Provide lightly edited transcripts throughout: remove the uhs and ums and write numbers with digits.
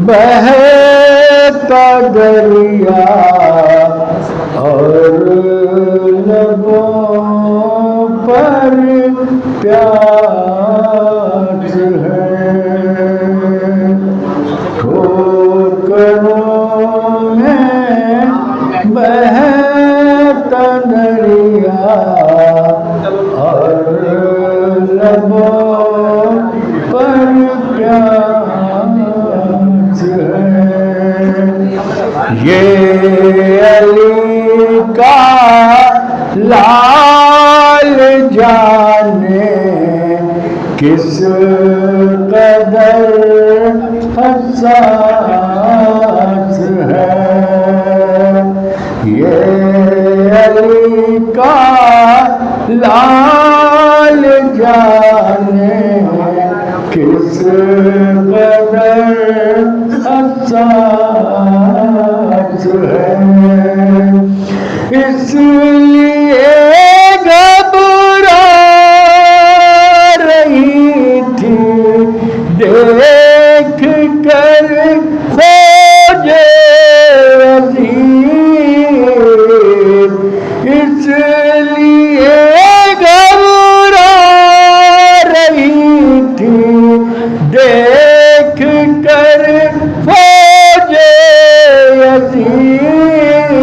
بہتا دریا اور لبوں پر پیاس ہے، ٹھوکروں میں بہتا دریا اور لبوں پر پیاس ہے، یہ علی کا لال جانے کس قدر حساس ہے، یہ علی کا لال جانے کس قدر حساس ہے، اس لیے گھبرا رہی تھی دیکھ کر فوج عظیم، اس لیے گھبرا رہی تھی دیکھ کر فوج عظیم،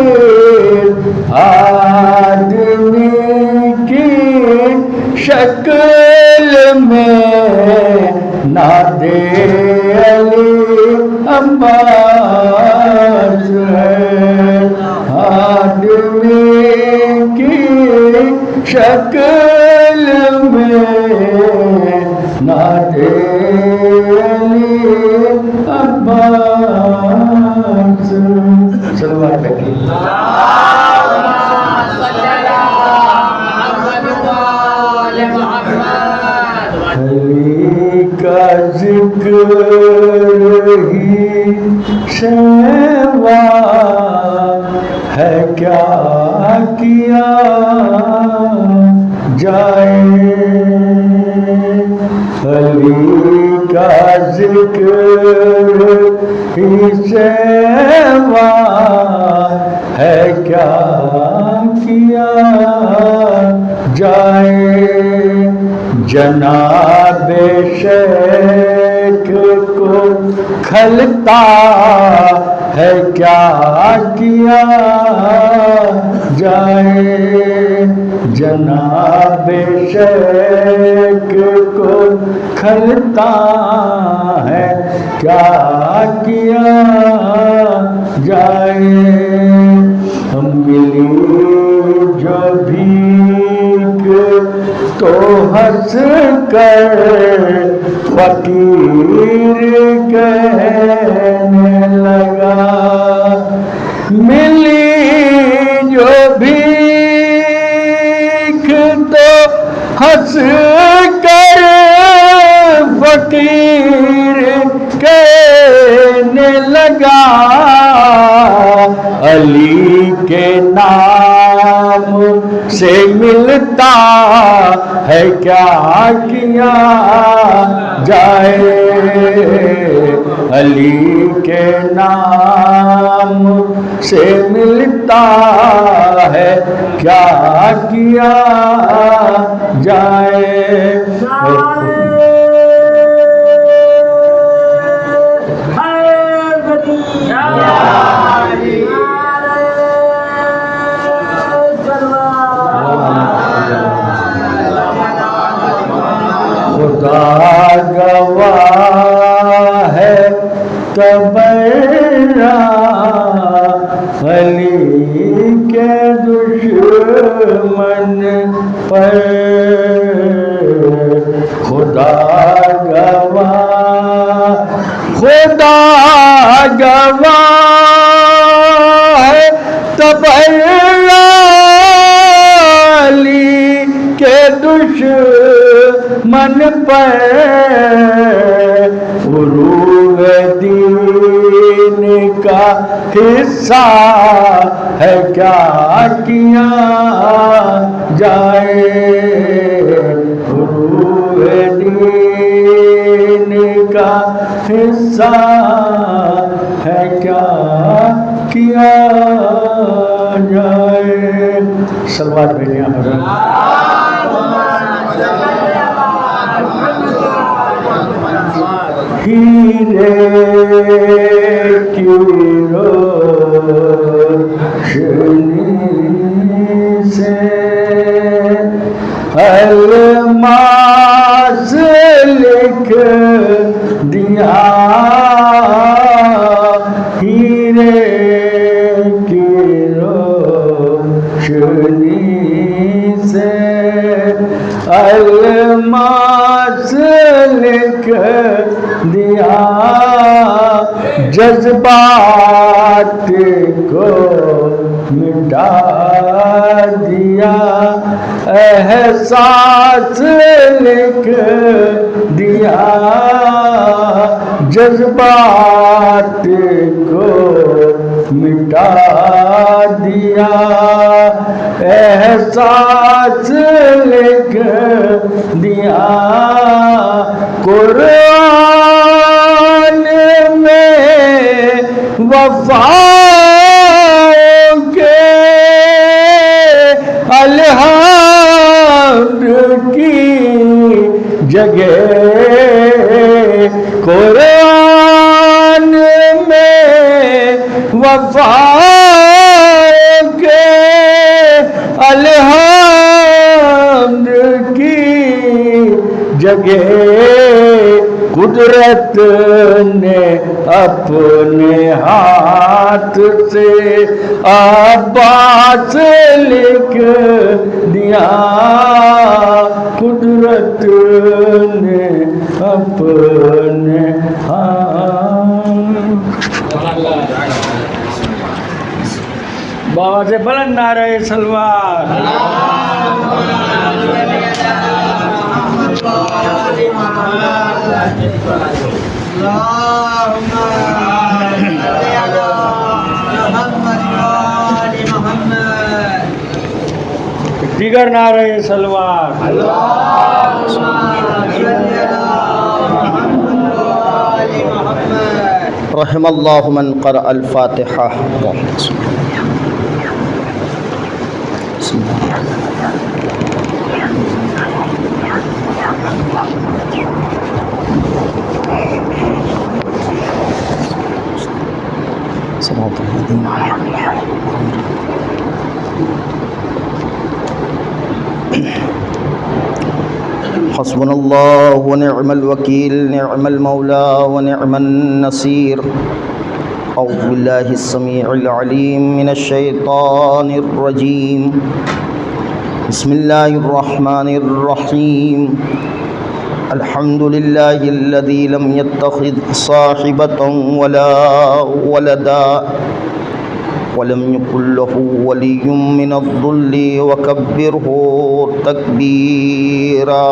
آدمی کی شکل میں نادے علی عباس ہے، آدمی کی شکل میں نادے علی عباس، صلوات پڑھیے۔ علی کا ذکر ہی شیوا ہے، کیا کیا جائے، علی کا ذکر ہی شیوا ہے، کیا کیا جائے، جناب شیخ کو کھلتا ہے، کیا کیا جائے، جناب شیخ کو کھلتا ہے، کیا کیا جائے، ہم ملی جو بھیک تو ہنس کر فقیر کہنے لگا، ملی جو بھیک تو ہنس کر فقیر کہنے لگا، علی کے نام سے ملتا ہے، کیا کیا جائے، علی کے نام سے ملتا ہے، کیا کیا جائے، خدا گواہ ہے تبرا علی کے دشمن پر، خدا گواہ، خدا گواہ ہے تبرا علی کے دشمن پر، عروج دین کا حصہ ہے، کیا کیا جائے، عروج دین کا حصہ ہے کیا کیا جائے. سلوات بھیجیں حضرت. ہیرے کی روشنی سے الماس لکھ دیا. ہیرے کی روشنی سے الماس لکھ دیا. جذبات کو مٹا دیا. احساس لکھ دیا. جذبات کو مٹا دیا. احساس لکھ دیا. قرآن میں وفا کے الحمد کی جگہ. قرآن میں وفا کے الحمد کی جگہ. قدرت نے اپنے ہاتھ سے عباس لکھ دیا. قدرت نے اپنے ہاتھ. بابا سے بلند نعرہ سلوات. دیگر نعرہ سلوات. رحم اللہ من قرأ الفاتحہ. حسبنا اللہ ونعم الوکیل نعم المولا ونعم النصیر. اعوذ باللہ السمیع العلیم من الشیطان الرجیم. بسم اللہ الرحمن الرحیم. الحمد للہ الذی لم يتخذ صاحبة ولا ولدا ولم يكن له ولي من الذل وكبره تكبيرا.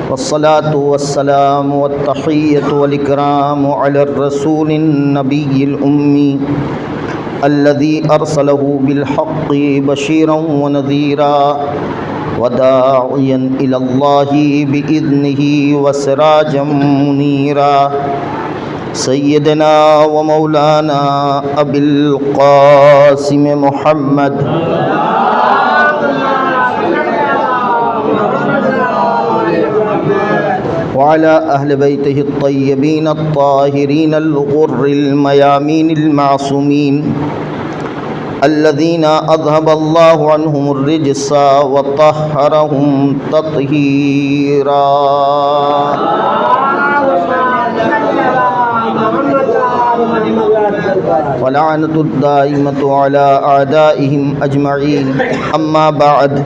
والصلاة والسلام والتحية والإكرام على الرسول النبي الأمي الذي أرسله بالحق بشيرا ونذيرا وداعيا إلى الله بإذنه وسراجا منيرا. سيدنا ومولانا أبي القاسم محمد وعلى أهل بيته الطيبين الطاهرين الغر الميامين المعصومين الذين أذهب الله عنهم الرجس وطهرهم تطهيرا. ولعنة الدائمة على أعدائهم أجمعين. أما بعد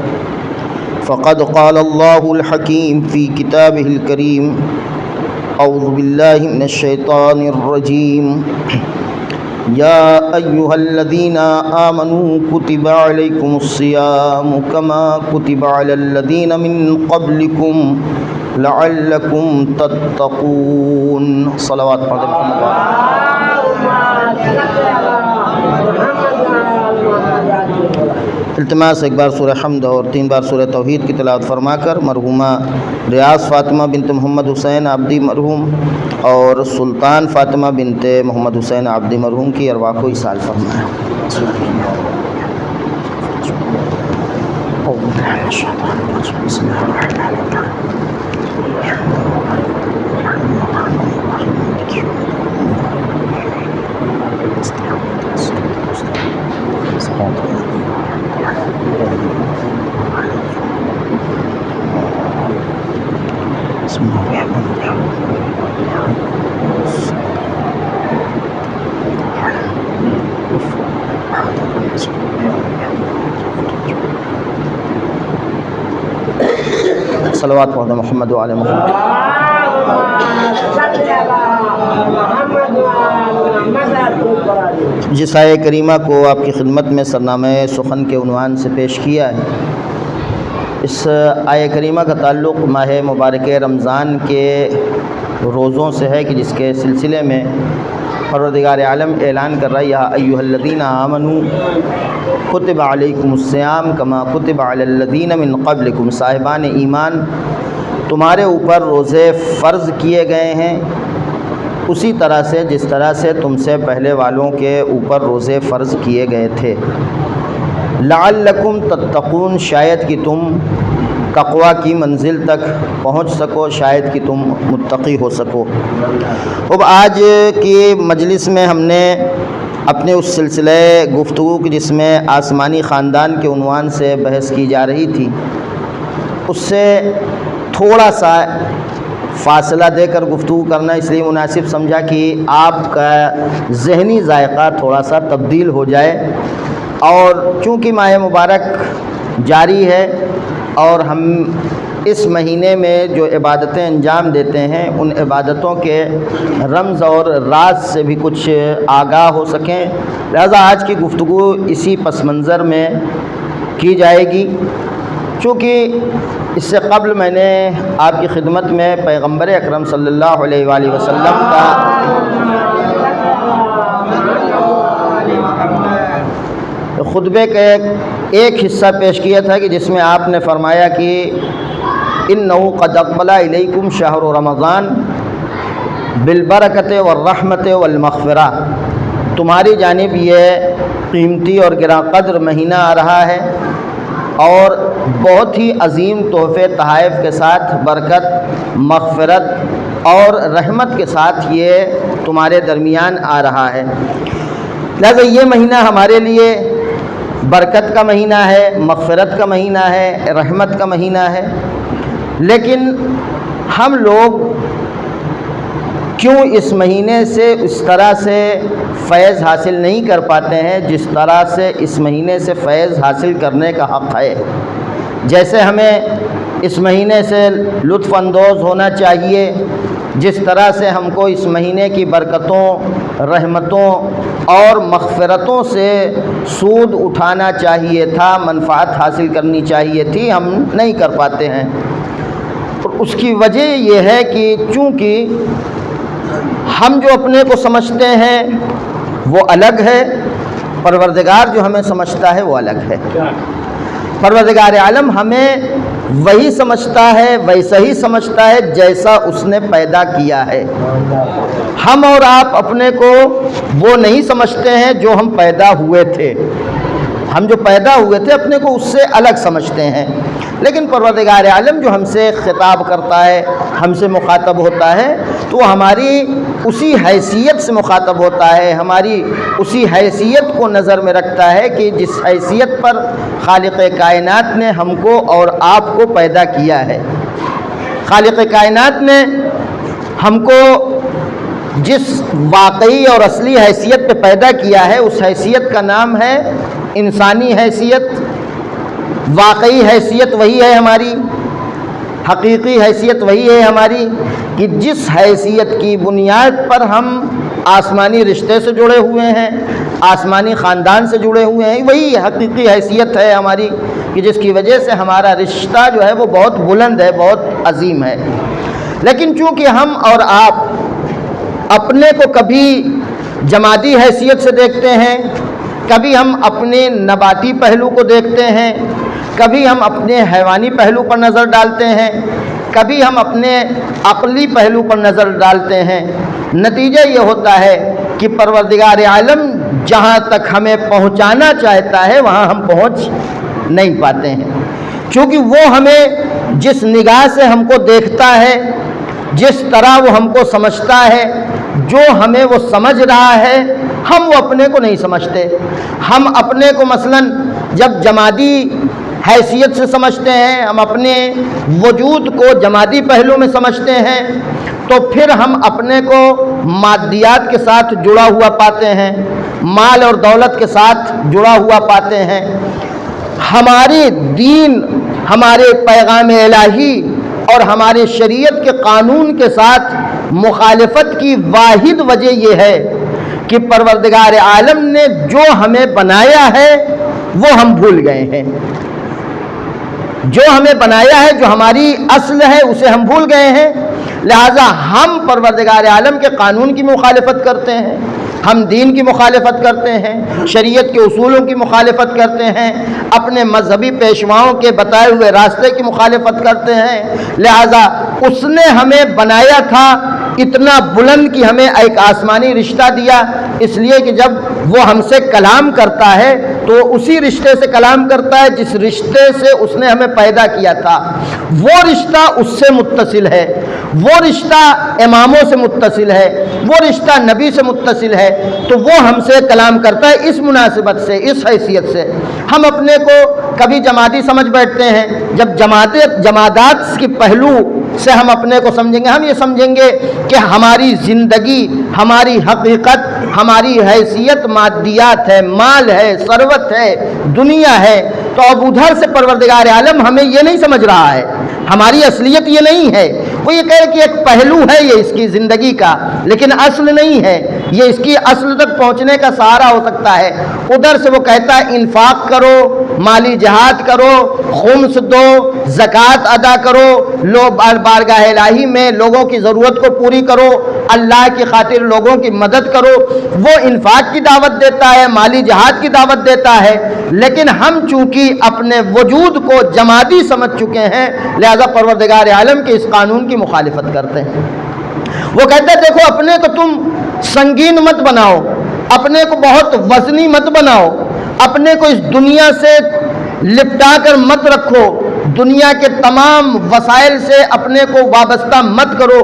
فقد قال الله الحكيم في كتابه الكريم. أعوذ بالله من الشيطان الرجيم. يا أيها الذين آمنوا كتب عليكم الصيام كما كتب على الذين من قبلكم لعلكم تتقون. صلوات پڑھ محمد. التماس ایک بار سورہ حمد اور 3 بار سورہ توحید کی تلاوت فرما کر مرحومہ ریاض فاطمہ بنت محمد حسین عبدی مرحوم اور سلطان فاطمہ بنت محمد حسین عبدی مرحوم کی ارواح کو ایصال فرمائیں۔ بسم اللہ الرحمن صلوات پڑھیں محمد وعلی محمد۔ جس آیہ کریمہ کو آپ کی خدمت میں سرنامہ سخن کے عنوان سے پیش کیا ہے، اس آیہ کریمہ کا تعلق ماہ مبارک رمضان کے روزوں سے ہے کہ جس کے سلسلے میں پروردگار عالم اعلان کر رہا ہے، یا ایھا الذین آمنوا کتب علیکم الصیام کما کتب علی الذین من قبلکم، صاحبان ایمان تمہارے اوپر روزے فرض کیے گئے ہیں اسی طرح سے جس طرح سے تم سے پہلے والوں کے اوپر روزے فرض کیے گئے تھے، لعلکم تتقون، شاید کہ تم تقویٰ کی منزل تک پہنچ سکو، شاید کہ تم متقی ہو سکو۔ اب آج کی مجلس میں ہم نے اپنے اس سلسلے گفتگو کی جس میں آسمانی خاندان کے عنوان سے بحث کی جا رہی تھی، اس سے تھوڑا سا فاصلہ دے کر گفتگو کرنا اس لیے مناسب سمجھا کہ آپ کا ذہنی ذائقہ تھوڑا سا تبدیل ہو جائے، اور چونکہ ماہ مبارک جاری ہے اور ہم اس مہینے میں جو عبادتیں انجام دیتے ہیں ان عبادتوں کے رمز اور راز سے بھی کچھ آگاہ ہو سکیں، لہذا آج کی گفتگو اسی پس منظر میں کی جائے گی۔ چونکہ اس سے قبل میں نے آپ کی خدمت میں پیغمبر اکرم صلی اللہ علیہ وآلہ وسلم کا خطبے کا ایک حصہ پیش کیا تھا کہ جس میں آپ نے فرمایا کہ انہ قد اقبل الیکم شہر رمضان بالبرکۃ والرحمۃ والمغفرہ، تمہاری جانب یہ قیمتی اور گراں قدر مہینہ آ رہا ہے اور بہت ہی عظیم تحفے تحائف کے ساتھ برکت، مغفرت اور رحمت کے ساتھ یہ تمہارے درمیان آ رہا ہے، لہذا یہ مہینہ ہمارے لیے برکت کا مہینہ ہے، مغفرت کا مہینہ ہے، رحمت کا مہینہ ہے، لیکن ہم لوگ کیوں اس مہینے سے اس طرح سے فیض حاصل نہیں کر پاتے ہیں جس طرح سے اس مہینے سے فیض حاصل کرنے کا حق ہے؟ جیسے ہمیں اس مہینے سے لطف اندوز ہونا چاہیے، جس طرح سے ہم کو اس مہینے کی برکتوں، رحمتوں اور مغفرتوں سے سود اٹھانا چاہیے تھا، منفعت حاصل کرنی چاہیے تھی، ہم نہیں کر پاتے ہیں۔ اور اس کی وجہ یہ ہے کہ چونکہ ہم جو اپنے کو سمجھتے ہیں وہ الگ ہے، پروردگار جو ہمیں سمجھتا ہے وہ الگ ہے۔ پروردگار عالم ہمیں وہی سمجھتا ہے، ویسا ہی سمجھتا ہے جیسا اس نے پیدا کیا ہے۔ ہم اور آپ اپنے کو وہ نہیں سمجھتے ہیں جو ہم پیدا ہوئے تھے، ہم جو پیدا ہوئے تھے اپنے کو اس سے الگ سمجھتے ہیں، لیکن پروردگار عالم جو ہم سے خطاب کرتا ہے، ہم سے مخاطب ہوتا ہے، تو وہ ہماری اسی حیثیت سے مخاطب ہوتا ہے، ہماری اسی حیثیت کو نظر میں رکھتا ہے کہ جس حیثیت پر خالق کائنات نے ہم کو اور آپ کو پیدا کیا ہے۔ خالق کائنات نے ہم کو جس واقعی اور اصلی حیثیت پہ پیدا کیا ہے اس حیثیت کا نام ہے انسانی حیثیت۔ واقعی حیثیت وہی ہے ہماری، حقیقی حیثیت وہی ہے ہماری کہ جس حیثیت کی بنیاد پر ہم آسمانی رشتے سے جڑے ہوئے ہیں، آسمانی خاندان سے جڑے ہوئے ہیں، وہی حقیقی حیثیت ہے ہماری کہ جس کی وجہ سے ہمارا رشتہ جو ہے وہ بہت بلند ہے، بہت عظیم ہے۔ لیکن چونکہ ہم اور آپ اپنے کو کبھی جمادی حیثیت سے دیکھتے ہیں، کبھی ہم اپنے نباتی پہلو کو دیکھتے ہیں، کبھی ہم اپنے حیوانی پہلو پر نظر ڈالتے ہیں، کبھی ہم اپنے عقلی پہلو پر نظر ڈالتے ہیں۔ نتیجہ یہ ہوتا ہے کہ پروردگار عالم جہاں تک ہمیں پہنچانا چاہتا ہے وہاں ہم پہنچ نہیں پاتے ہیں، چونکہ وہ ہمیں جس نگاہ سے ہم کو دیکھتا ہے، جس طرح وہ ہم کو سمجھتا ہے، جو ہمیں وہ سمجھ رہا ہے، ہم وہ اپنے کو نہیں سمجھتے۔ ہم اپنے کو مثلاً جب جمادی حیثیت سے سمجھتے ہیں، ہم اپنے وجود کو جمادی پہلو میں سمجھتے ہیں، تو پھر ہم اپنے کو مادیات کے ساتھ جڑا ہوا پاتے ہیں، مال اور دولت کے ساتھ جڑا ہوا پاتے ہیں۔ ہماری دین، ہمارے پیغام الہی اور ہمارے شریعت کے قانون کے ساتھ مخالفت کی واحد وجہ یہ ہے کہ پروردگار عالم نے جو ہمیں بنایا ہے وہ ہم بھول گئے ہیں، جو ہمیں بنایا ہے، جو ہماری اصل ہے، اسے ہم بھول گئے ہیں۔ لہٰذا ہم پروردگار عالم کے قانون کی مخالفت کرتے ہیں، ہم دین کی مخالفت کرتے ہیں، شریعت کے اصولوں کی مخالفت کرتے ہیں، اپنے مذہبی پیشواؤں کے بتائے ہوئے راستے کی مخالفت کرتے ہیں۔ لہٰذا اس نے ہمیں بنایا تھا اتنا بلند کہ ہمیں ایک آسمانی رشتہ دیا، اس لیے کہ جب وہ ہم سے کلام کرتا ہے تو اسی رشتے سے کلام کرتا ہے جس رشتے سے اس نے ہمیں پیدا کیا تھا۔ وہ رشتہ اس سے متصل ہے، وہ رشتہ اماموں سے متصل ہے، وہ رشتہ نبی سے متصل ہے، تو وہ ہم سے کلام کرتا ہے۔ اس مناسبت سے، اس حیثیت سے ہم اپنے کو کبھی جمادی سمجھ بیٹھتے ہیں۔ جب جمادات کی پہلو سے ہم اپنے کو سمجھیں گے، ہم یہ سمجھیں گے کہ ہماری زندگی، ہماری حقیقت، ہماری حیثیت مادیات ہے، مال ہے، ثروت ہے، دنیا ہے۔ تو اب ادھر سے پروردگار عالم ہمیں یہ نہیں سمجھ رہا ہے، ہماری اصلیت یہ نہیں ہے۔ وہ یہ کہے کہ ایک پہلو ہے یہ اس کی زندگی کا، لیکن اصل نہیں ہے، یہ اس کی اصل تک پہنچنے کا سہارا ہو سکتا ہے۔ ادھر سے وہ کہتا ہے انفاق کرو، مالی جہاد کرو، خمس دو، زکوٰۃ ادا کرو، بارگاہ الہی میں لوگوں کی ضرورت کو پوری کرو، اللہ کی خاطر لوگوں کی مدد کرو۔ وہ انفاق کی دعوت دیتا ہے، مالی جہاد کی دعوت دیتا ہے، لیکن ہم چونکہ اپنے وجود کو جمادی سمجھ چکے ہیں، لہذا پروردگار عالم کے اس قانون کی مخالفت کرتے ہیں۔ وہ کہتے ہیں دیکھو اپنے کو تم سنگین مت بناؤ، اپنے کو بہت وزنی مت بناؤ، اپنے کو اس دنیا سے لپٹا کر مت رکھو، دنیا کے تمام وسائل سے اپنے کو وابستہ مت کرو،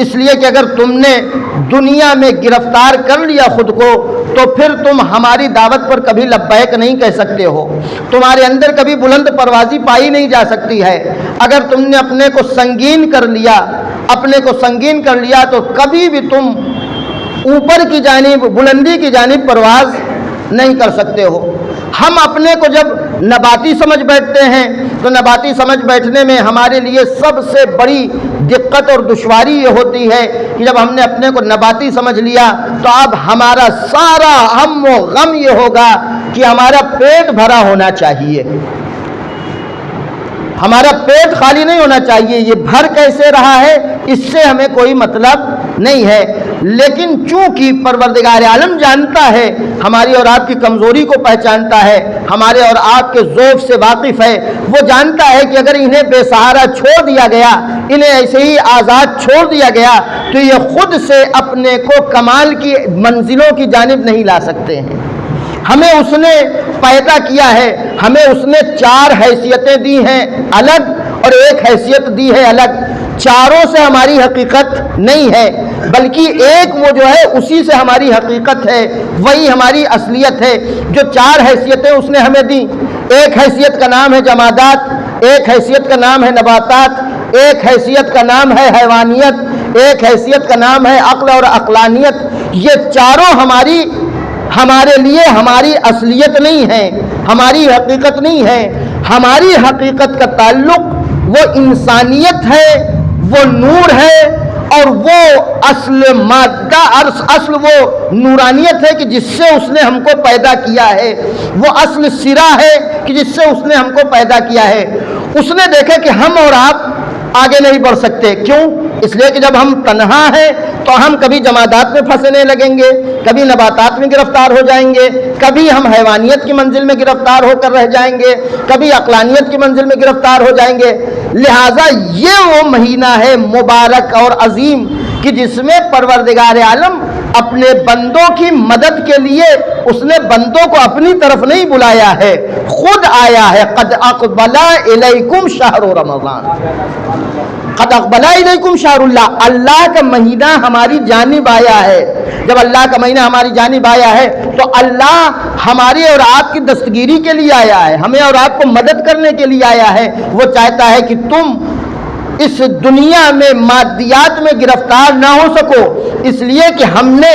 اس لیے کہ اگر تم نے دنیا میں گرفتار کر لیا خود کو تو پھر تم ہماری دعوت پر کبھی لبیک نہیں کہہ سکتے ہو، تمہارے اندر کبھی بلند پروازی پائی نہیں جا سکتی ہے۔ اگر تم نے اپنے کو سنگین کر لیا، اپنے کو سنگین کر لیا تو کبھی بھی تم اوپر کی جانب، بلندی کی جانب پرواز نہیں کر سکتے ہو۔ ہم اپنے کو جب نباتی سمجھ بیٹھتے ہیں تو نباتی سمجھ بیٹھنے میں ہمارے لیے سب سے بڑی دقت اور دشواری یہ ہوتی ہے کہ جب ہم نے اپنے کو نباتی سمجھ لیا تو اب ہمارا سارا ہم و غم یہ ہوگا کہ ہمارا پیٹ بھرا ہونا چاہیے، ہمارا پیٹ خالی نہیں ہونا چاہیے۔ یہ بھر کیسے رہا ہے اس سے ہمیں کوئی مطلب نہیں ہے، لیکن چونکہ پروردگار عالم جانتا ہے، ہماری اور آپ کی کمزوری کو پہچانتا ہے، ہمارے اور آپ کے ذوق سے واقف ہے، وہ جانتا ہے کہ اگر انہیں بے سہارا چھوڑ دیا گیا، انہیں ایسے ہی آزاد چھوڑ دیا گیا تو یہ خود سے اپنے کو کمال کی منزلوں کی جانب نہیں لا سکتے ہیں۔ ہمیں اس نے پیدا کیا ہے، ہمیں اس نے 4 حیثیتیں دی ہیں الگ اور ایک حیثیت دی ہے الگ۔ چاروں سے ہماری حقیقت نہیں ہے، بلکہ ایک وہ جو ہے اسی سے ہماری حقیقت ہے، وہی ہماری اصلیت ہے۔ جو 4 حیثیتیں اس نے ہمیں دی، ایک حیثیت کا نام ہے جمادات، ایک حیثیت کا نام ہے نباتات، ایک حیثیت کا نام ہے حیوانیت، ایک حیثیت کا نام ہے عقل اور عقلانیت۔ یہ چاروں ہمارے لیے ہماری اصلیت نہیں ہے، ہماری حقیقت نہیں ہے۔ ہماری حقیقت کا تعلق وہ انسانیت ہے، وہ نور ہے، اور وہ اصل مادہ، اصل وہ نورانیت ہے کہ جس سے اس نے ہم کو پیدا کیا ہے، وہ اصل سرا ہے کہ جس سے اس نے ہم کو پیدا کیا ہے۔ اس نے دیکھا کہ ہم اور آپ آگے نہیں بڑھ سکتے. کیوں؟ اس لیے کہ جب ہم تنہا ہیں تو ہم کبھی جمادات میں پھنسنے لگیں گے، کبھی نباتات میں گرفتار ہو جائیں گے، کبھی ہم حیوانیت کی منزل میں گرفتار ہو کر رہ جائیں گے، کبھی عقلانیت کی منزل میں گرفتار ہو جائیں گے. لہٰذا یہ وہ مہینہ ہے مبارک اور عظیم کہ جس میں پروردگار عالم اپنے بندوں کی مدد کے لیے اس نے بندوں کو اپنی طرف نہیں بلایا ہے، خود آیا ہے. قد اقبل الیکم شہر رمضان، قد اقبل الیکم شہر اللہ، اللہ کا مہینہ ہماری جانب آیا ہے. جب اللہ کا مہینہ ہماری جانب آیا ہے تو اللہ ہماری اور آپ کی دستگیری کے لیے آیا ہے، ہمیں اور آپ کو مدد کرنے کے لیے آیا ہے. وہ چاہتا ہے کہ تم اس دنیا میں مادیات میں گرفتار نہ ہو سکو، اس لیے کہ ہم نے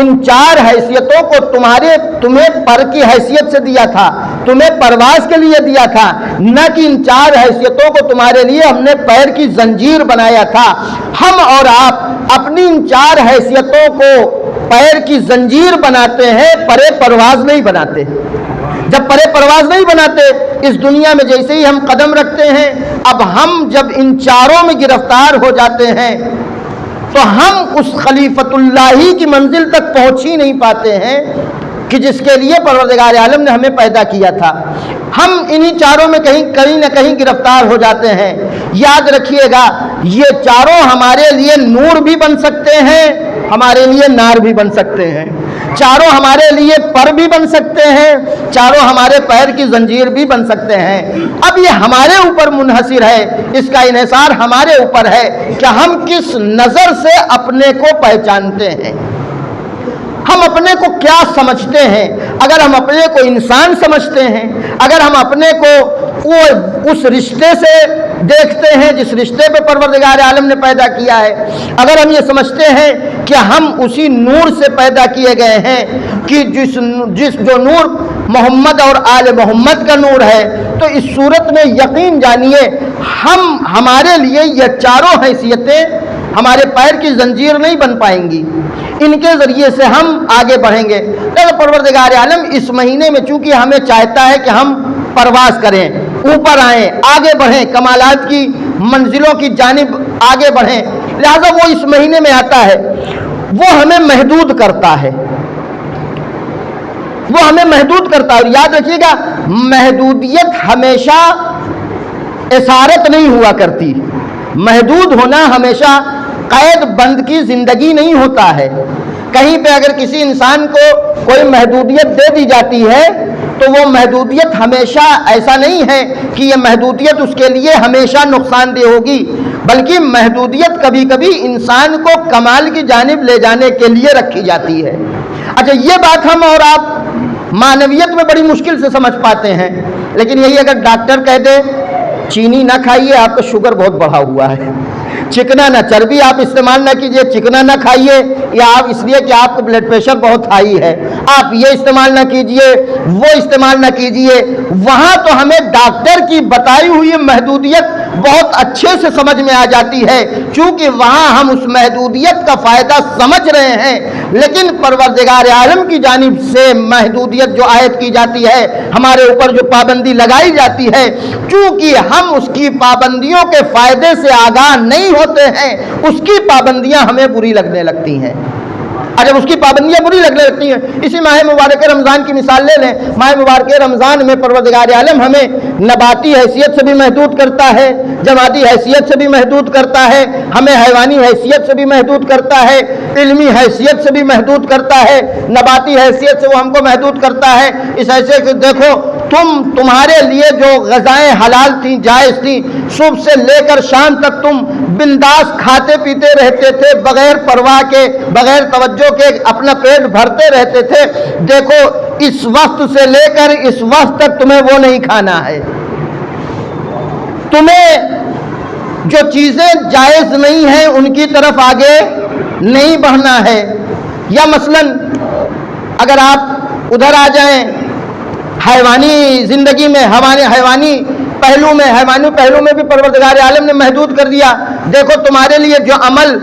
ان 4 حیثیتوں کو تمہیں پر کی حیثیت سے دیا تھا، تمہیں پرواز کے لیے دیا تھا، نہ کہ ان 4 حیثیتوں کو تمہارے لیے ہم نے پیر کی زنجیر بنایا تھا. ہم اور آپ اپنی ان 4 حیثیتوں کو پیر کی زنجیر بناتے ہیں، پرے پرواز نہیں بناتے. جب پرے پرواز نہیں بناتے، اس دنیا میں جیسے ہی ہم قدم رکھتے ہیں، اب ہم جب ان 4 میں گرفتار ہو جاتے ہیں تو ہم اس خلیفۃ اللہ کی منزل تک پہنچ ہی نہیں پاتے ہیں کہ جس کے لیے پروردگار عالم نے ہمیں پیدا کیا تھا. ہم انہی 4 میں کہیں نہ کہیں گرفتار ہو جاتے ہیں. یاد رکھیے گا، یہ 4 ہمارے لیے نور بھی بن سکتے ہیں، ہمارے لیے نار بھی بن سکتے ہیں. 4 ہمارے لیے پر بھی بن سکتے ہیں، 4 ہمارے پیر کی زنجیر بھی بن سکتے ہیں. اب یہ ہمارے اوپر منحصر ہے، اس کا انحصار ہمارے اوپر ہے کہ ہم کس نظر سے اپنے کو پہچانتے ہیں، ہم اپنے کو کیا سمجھتے ہیں. اگر ہم اپنے کو انسان سمجھتے ہیں، اگر ہم اپنے کو اس رشتے سے دیکھتے ہیں جس رشتے پہ پروردگار عالم نے پیدا کیا ہے، اگر ہم یہ سمجھتے ہیں کہ ہم اسی نور سے پیدا کیے گئے ہیں کہ جو نور محمد اور آل محمد کا نور ہے، تو اس صورت میں یقین جانیے ہمارے لیے یہ 4 حیثیتیں ہمارے پیر کی زنجیر نہیں بن پائیں گی. ان کے ذریعے سے ہم آگے بڑھیں گے. تو پروردگار عالم اس مہینے میں چونکہ ہمیں چاہتا ہے کہ ہم پرواز کریں، اوپر آئیں، آگے بڑھیں، کمالات کی منزلوں کی جانب آگے بڑھیں، لہذا وہ اس مہینے میں آتا ہے. وہ ہمیں محدود کرتا ہے، وہ ہمیں محدود کرتا ہے. اور یاد رکھیے گا، محدودیت ہمیشہ اسارت نہیں ہوا کرتی. محدود ہونا ہمیشہ قید بند کی زندگی نہیں ہوتا ہے. کہیں پہ اگر کسی انسان کو کوئی محدودیت دے دی جاتی ہے تو وہ محدودیت ہمیشہ ایسا نہیں ہے کہ یہ محدودیت اس کے لیے ہمیشہ نقصان دہ ہوگی، بلکہ محدودیت کبھی کبھی انسان کو کمال کی جانب لے جانے کے لیے رکھی جاتی ہے. اچھا، یہ بات ہم اور آپ معنویت میں بڑی مشکل سے سمجھ پاتے ہیں. لیکن یہی اگر ڈاکٹر کہہ دے چینی نہ کھائیے، آپ کا شوگر بہت بڑھا ہوا ہے، چکنا نہ، چربی آپ استعمال نہ کیجئے، چکنا نہ کھائیے، یا آپ اس لیے کہ آپ کا بلڈ پریشر بہت ہائی ہے آپ یہ استعمال نہ کیجئے، وہ استعمال نہ کیجئے، وہاں تو ہمیں ڈاکٹر کی بتائی ہوئی محدودیت بہت اچھے سے سمجھ میں آ جاتی ہے، چونکہ وہاں ہم اس محدودیت کا فائدہ سمجھ رہے ہیں. لیکن پروردگار عالم کی جانب سے محدودیت جو عائد کی جاتی ہے، ہمارے اوپر جو پابندی لگائی جاتی ہے، چونکہ ہم اس کی پابندیوں کے فائدے سے آگاہ نہیں ہوتے ہیں، اس کی پابندیاں ہمیں بری لگنے لگتی ہیں. جب اس کی پابندیاں بری لگنے لگتی ہیں، اسی ماہ مبارک رمضان کی مثال لے لیں. ماہ مبارک رمضان میں پروردگار عالم ہمیں نباتی حیثیت سے بھی محدود کرتا ہے، جماعتی حیثیت سے بھی محدود کرتا ہے، ہمیں حیوانی حیثیت سے بھی محدود کرتا ہے، علمی حیثیت سے بھی محدود کرتا ہے، نباتی حیثیت سے وہ ہم کو محدود کرتا ہے. اس حیثیت سے دیکھو، تمہارے لیے جو غذائیں حلال تھیں، جائز تھیں، صبح سے لے کر شام تک تم بنداس کھاتے پیتے رہتے تھے، بغیر پرواہ کے، بغیر توجہ کے اپنا پیٹ بھرتے رہتے تھے. دیکھو، اس وقت سے لے کر اس وقت تک تمہیں وہ نہیں کھانا ہے. تمہیں جو چیزیں جائز نہیں ہیں ان کی طرف آگے نہیں بڑھنا ہے. یا مثلا اگر آپ ادھر آ جائیں حیوانی زندگی میں، حیوانی پہلو میں بھی پروردگار عالم نے محدود کر دیا. دیکھو، تمہارے لیے جو عمل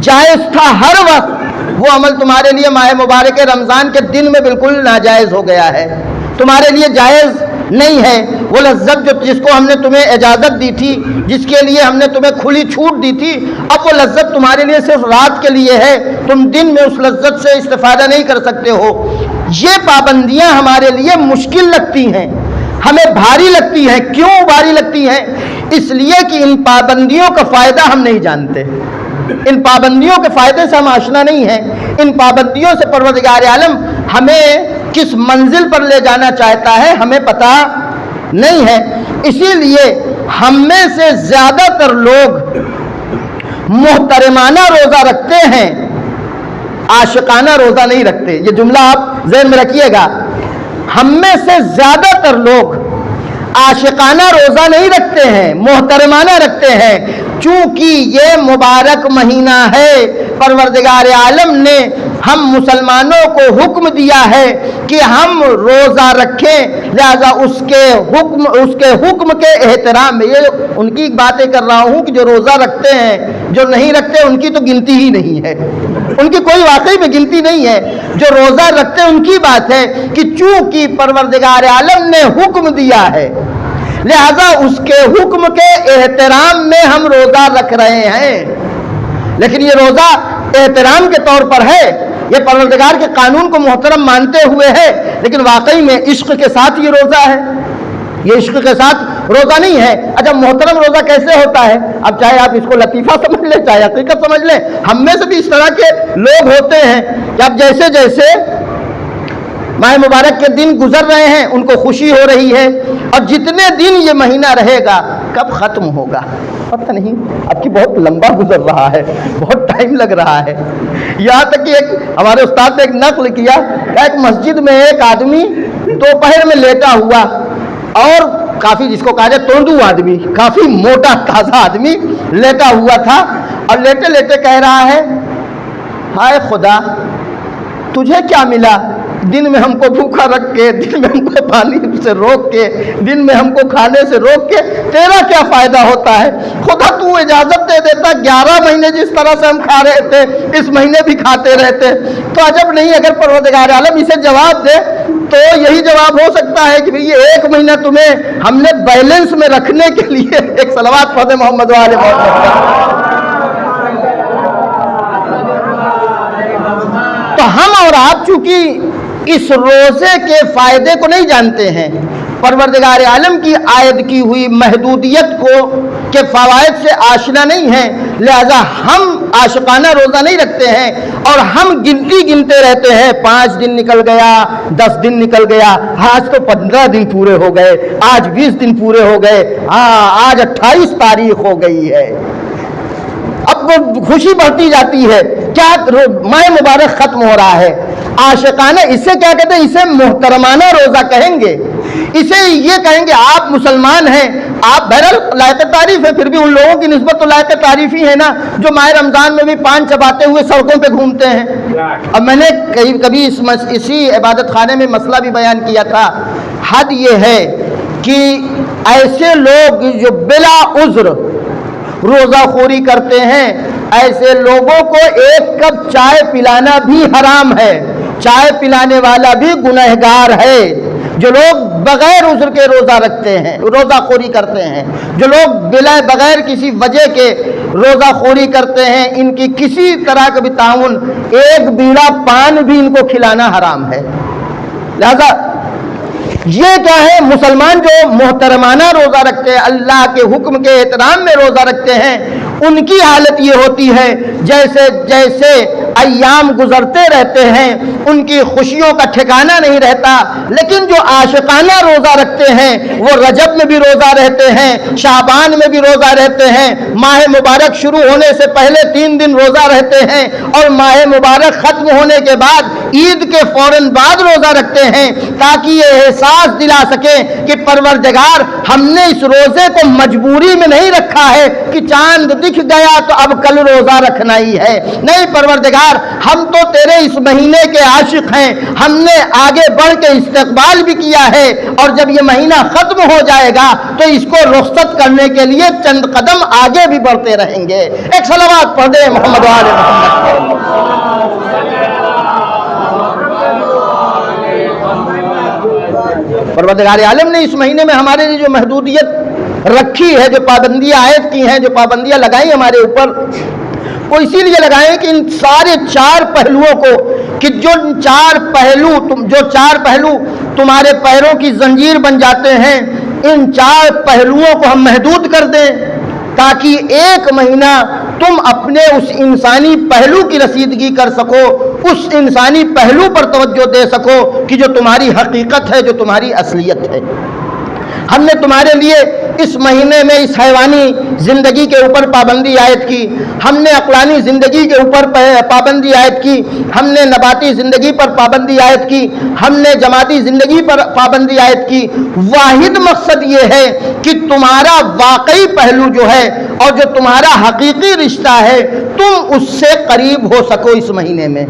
جائز تھا ہر وقت، وہ عمل تمہارے لیے ماہ مبارک رمضان کے دن میں بالکل ناجائز ہو گیا ہے. تمہارے لیے جائز نہیں ہے۔ وہ لذت جس کو ہم نے تمہیں اجازت دی تھی، جس کے لیے ہم نے تمہیں کھلی چھوٹ دی تھی، اب وہ لذت تمہارے لیے صرف رات کے لیے ہے، تم دن میں اس لذت سے استفادہ نہیں کر سکتے ہو۔ یہ پابندیاں ہمارے لیے مشکل لگتی ہیں، ہمیں بھاری لگتی ہیں۔ کیوں بھاری لگتی ہیں؟ اس لیے کہ ان پابندیوں کا فائدہ ہم نہیں جانتے، ان پابندیوں کے فائدے سے ہم آشنا نہیں ہیں، ان پابندیوں سے پروردگار عالم ہمیں کس منزل پر لے جانا چاہتا ہے ہمیں پتہ نہیں ہے۔ اسی لیے ہم میں سے زیادہ تر لوگ محترمانہ روزہ رکھتے ہیں، عاشقانہ روزہ نہیں رکھتے۔ یہ جملہ آپ ذہن میں رکھیے گا، ہم میں سے زیادہ تر لوگ عاشقانہ روزہ نہیں رکھتے ہیں، محترمانہ رکھتے ہیں۔ چونکہ یہ مبارک مہینہ ہے، پروردگار عالم نے ہم مسلمانوں کو حکم دیا ہے کہ ہم روزہ رکھیں، لہذا اس کے حکم کے احترام میں، یہ ان کی باتیں کر رہا ہوں کہ جو روزہ رکھتے ہیں، جو نہیں رکھتے ان کی تو گنتی ہی نہیں ہے، ان کی کوئی واقعی میں گنتی نہیں ہے۔ جو روزہ رکھتے ان کی بات ہے کہ چونکہ پروردگار عالم نے حکم دیا ہے، لہذا اس کے حکم کے احترام میں ہم روزہ رکھ رہے ہیں۔ لیکن یہ روزہ احترام کے طور پر ہے، یہ پروردگار کے قانون کو محترم مانتے ہوئے ہے، لیکن واقعی میں عشق کے ساتھ یہ روزہ ہے، یہ عشق کے ساتھ روزہ نہیں ہے۔ اچھا محترم روزہ کیسے ہوتا ہے؟ اب چاہے آپ اس کو لطیفہ سمجھ لیں، چاہے حقیقت سمجھ لیں، ہم میں سے بھی اس طرح کے لوگ ہوتے ہیں کہ اب جیسے جیسے ماہ مبارک کے دن گزر رہے ہیں ان کو خوشی ہو رہی ہے، اور جتنے دن یہ مہینہ رہے گا کب ختم ہوگا پتہ نہیں، اب کی بہت لمبا گزر رہا ہے، بہت ٹائم لگ رہا ہے۔ یہاں تک کہ ایک ہمارے استاد نے ایک نقل کیا، ایک مسجد میں ایک آدمی دوپہر میں لیٹا ہوا، اور کافی جس کو کہا جائے توندو آدمی، کافی موٹا تازہ آدمی لیٹا ہوا تھا، اور لیٹے لیٹے کہہ رہا ہے، ہائے خدا تجھے کیا ملا؟ دن میں ہم کو بھوکا رکھ کے، دن میں ہم کو پانی سے روک کے، دن میں ہم کو کھانے سے روک کے تیرا کیا فائدہ ہوتا ہے؟ خدا تو اجازت دے دیتا 11 مہینے جس طرح سے ہم کھا رہے تھے اس مہینے بھی کھاتے رہتے، تو عجب نہیں اگر پروردگار عالم اسے جواب دے تو یہی جواب ہو سکتا ہے کہ یہ ایک مہینہ تمہیں ہم نے بیلنس میں رکھنے کے لیے، ایک صلوات پڑھیں محمد والے محمد۔ تو ہم اور آپ چونکہ اس روزے کے فائدے کو نہیں جانتے ہیں، پروردگار عالم کی عائد کی ہوئی محدودیت کے فوائد سے آشنا نہیں ہیں، لہذا ہم عاشقانہ روزہ نہیں رکھتے ہیں، اور ہم گنتی گنتے رہتے ہیں، 5 دن نکل گیا، 10 دن نکل گیا، آج تو 15 دن پورے ہو گئے، آج 20 دن پورے ہو گئے، آج 28 تاریخ ہو گئی ہے۔ اب وہ خوشی بڑھتی جاتی ہے، کیا ماہ مبارک ختم ہو رہا ہے۔ عاشقانہ اسے کیا کہتے ہیں؟ اسے محترمانہ روزہ کہیں گے، اسے یہ کہیں گے آپ مسلمان ہیں، آپ بہرحال لائق تعریف ہے، پھر بھی ان لوگوں کی نسبت تو لائق تعریف ہی ہے نا جو ماہ رمضان میں بھی پان چباتے ہوئے سڑکوں پہ گھومتے ہیں۔ اب میں نے کبھی اسی عبادت خانے میں مسئلہ بھی بیان کیا تھا، حد یہ ہے کہ ایسے لوگ جو بلا عذر روزہ خوری کرتے ہیں، ایسے لوگوں کو ایک کپ چائے پلانا بھی حرام ہے، چائے پلانے والا بھی گنہگار ہے۔ جو لوگ بغیر عذر کے روزہ رکھتے ہیں، روزہ خوری کرتے ہیں، جو لوگ بغیر کسی وجہ کے روزہ خوری کرتے ہیں، ان کی کسی طرح کا بھی تعاون، ایک بیڑا پان بھی ان کو کھلانا حرام ہے۔ لہذا یہ کیا ہے؟ مسلمان جو محترمانہ روزہ رکھتے ہیں، اللہ کے حکم کے احترام میں روزہ رکھتے ہیں، ان کی حالت یہ ہوتی ہے جیسے جیسے ایام گزرتے رہتے ہیں ان کی خوشیوں کا ٹھکانہ نہیں رہتا۔ لیکن جو عاشقانہ روزہ رکھتے ہیں وہ رجب میں بھی روزہ رہتے ہیں، شعبان میں بھی روزہ رہتے ہیں، ماہ مبارک شروع ہونے سے پہلے 3 دن روزہ رہتے ہیں، اور ماہ مبارک ختم ہونے کے بعد عید کے فوراً بعد روزہ رکھتے ہیں، تاکہ یہ احساس دلا سکیں کہ پروردگار ہم نے اس روزے کو مجبوری میں نہیں رکھا ہے کہ چاند دکھ گیا تو اب کل روزہ رکھنا ہی ہے، نہیں پروردگار ہم تو تیرے اس مہینے کے عاشق ہیں، ہم نے آگے بڑھ کے استقبال بھی کیا ہے، اور جب یہ مہینہ ختم ہو جائے گا تو اس کو رخصت کرنے کے لیے چند قدم آگے بھی بڑھتے رہیں گے۔ ایک صلوات پڑھ دیں محمد والے محمد۔ پروردگار عالم نے اس مہینے میں ہمارے لیے جو محدودیت رکھی ہے، جو پابندیاں عائد کی ہیں، جو پابندیاں لگائی ہمارے اوپر، وہ اسی لیے لگائیں کہ ان سارے چار پہلوؤں کو، کہ جو چار پہلو تمہارے پیروں کی زنجیر بن جاتے ہیں، ان چار پہلوؤں کو ہم محدود کر دیں، تاکہ ایک مہینہ تم اپنے اس انسانی پہلو کی رسیدگی کر سکو، اس انسانی پہلو پر توجہ دے سکو کہ جو تمہاری حقیقت ہے، جو تمہاری اصلیت ہے۔ ہم نے تمہارے لیے اس مہینے میں اس حیوانی زندگی کے اوپر پابندی عائد کی، ہم نے عقلانی زندگی کے اوپر پابندی عائد کی، ہم نے نباتی زندگی پر پابندی عائد کی، ہم نے جماعتی زندگی پر پابندی عائد کی۔ واحد مقصد یہ ہے کہ تمہارا واقعی پہلو جو ہے اور جو تمہارا حقیقی رشتہ ہے، تم اس سے قریب ہو سکو اس مہینے میں۔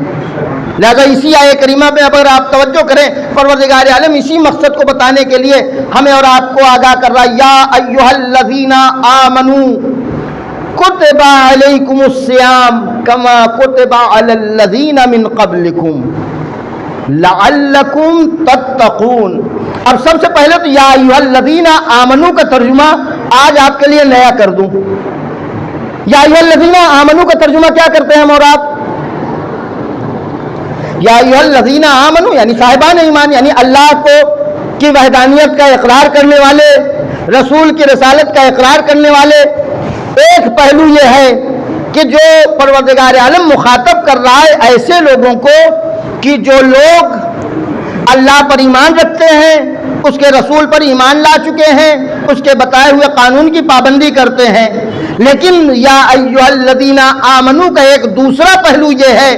لہذا اسی آیہ کریمہ پہ اگر آپ توجہ کریں، پروردگار عالم اسی مقصد کو بتانے کے لیے ہمیں اور آپ کو آگاہ کر رہا ہے، یا ایھا الذین آمنوا کتب علیکم الصیام کما کتب علی الذین من قبلکم لعلکم تتقون۔ اب سب سے پہلے تو یا ایھا الذین آمنوا کا ترجمہ آج آپ کے لیے نیا کر دوں۔ یا ایھا الذین آمنوا کا ترجمہ کیا کرتے ہیں ہم اور آپ؟ یا ایھا الذین آمنوا یعنی صاحبان ایمان، یعنی اللہ کی وحدانیت کا اقرار کرنے والے، رسول کی رسالت کا اقرار کرنے والے۔ ایک پہلو یہ ہے کہ جو پروردگار عالم مخاطب کر رہا ہے ایسے لوگوں کو کہ جو لوگ اللہ پر ایمان رکھتے ہیں، اس کے رسول پر ایمان لا چکے ہیں، اس کے بتائے ہوئے قانون کی پابندی کرتے ہیں، لیکن یا ایھا الذین آمنوا کا ایک دوسرا پہلو یہ ہے،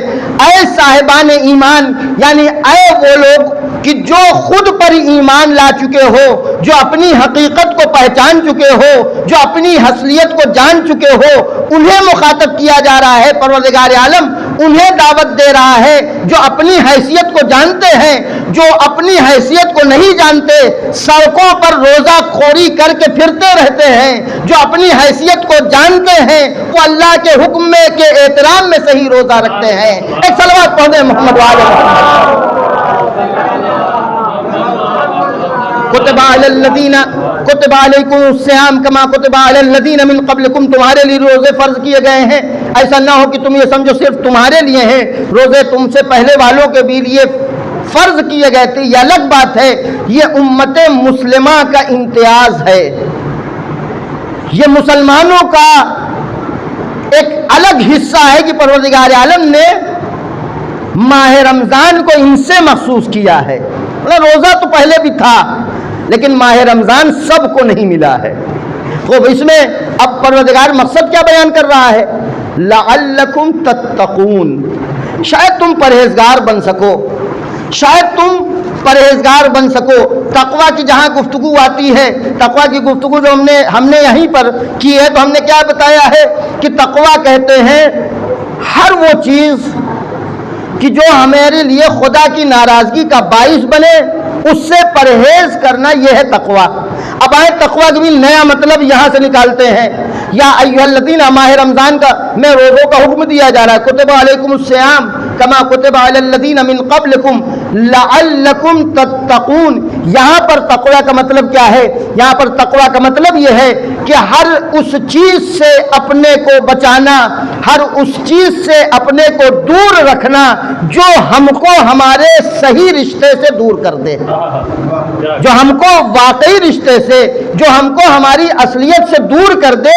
اے صاحبان ایمان، یعنی اے وہ لوگ کہ جو خود پر ایمان لا چکے ہو، جو اپنی حقیقت کو پہچان چکے ہو، جو اپنی حیثیت کو جان چکے ہو، انہیں مخاطب کیا جا رہا ہے۔ پروردگار عالم انہیں دعوت دے رہا ہے جو اپنی حیثیت کو جانتے ہیں، جو اپنی حیثیت کو نہیں جانتے، سڑکوں پر روزہ خوری کر کے پھرتے رہتے ہیں، جو اپنی حیثیت کو جانتے ہیں، وہ اللہ کے حکم میں کے احترام میں صحیح روزہ رکھتے ہیں۔ ایک صلوات پڑھ دیں محمد وعلی محمد۔ کتب علیکم الصیام کما کتب علی الذین من قبلکم، تمہارے لیے روزے فرض کیے گئے ہیں۔ ایسا نہ ہو کہ تم یہ سمجھو صرف تمہارے لیے ہیں، روزے تم سے پہلے والوں کے بھی لیے فرض کیے گئے تھے، یہ الگ بات ہے۔ یہ امت مسلمہ کا امتیاز ہے، یہ مسلمانوں کا ایک الگ حصہ ہے کہ پروردگار عالم نے ماہ رمضان کو ان سے مخصوص کیا ہے۔ روزہ تو پہلے بھی تھا، لیکن ماہ رمضان سب کو نہیں ملا ہے۔ خوب، اس میں اب پروردگار مقصد کیا بیان کر رہا ہے؟ لعلکم تتقون، شاید تم پرہیزگار بن سکو، شاید تم پرہیزگار بن سکو۔ تقویٰ کی جہاں گفتگو آتی ہے، تقویٰ کی گفتگو جو ہم نے یہیں پر کی ہے، تو ہم نے کیا بتایا ہے کہ تقویٰ کہتے ہیں ہر وہ چیز کہ جو ہمارے لیے خدا کی ناراضگی کا باعث بنے، اس سے پرہیز کرنا، یہ ہے تقویٰ۔ اب آئے تقویٰ کا بھی نیا مطلب یہاں سے نکالتے ہیں۔ یا ایھا الذین، ماہ رمضان کا میں روزوں کا حکم دیا جا رہا ہے، کتب علیکم الصیام کما کتب علی الذین من قبلکم لعلکم تتقون۔ یہاں پر تقویٰ کا مطلب کیا ہے؟ یہاں پر تقویٰ کا مطلب یہ ہے کہ ہر اس چیز سے اپنے کو بچانا، ہر اس چیز سے اپنے کو دور رکھنا جو ہم کو ہمارے صحیح رشتے سے دور کر دے، جو ہم کو واقعی رشتے سے، جو ہم کو ہماری اصلیت سے دور کر دے،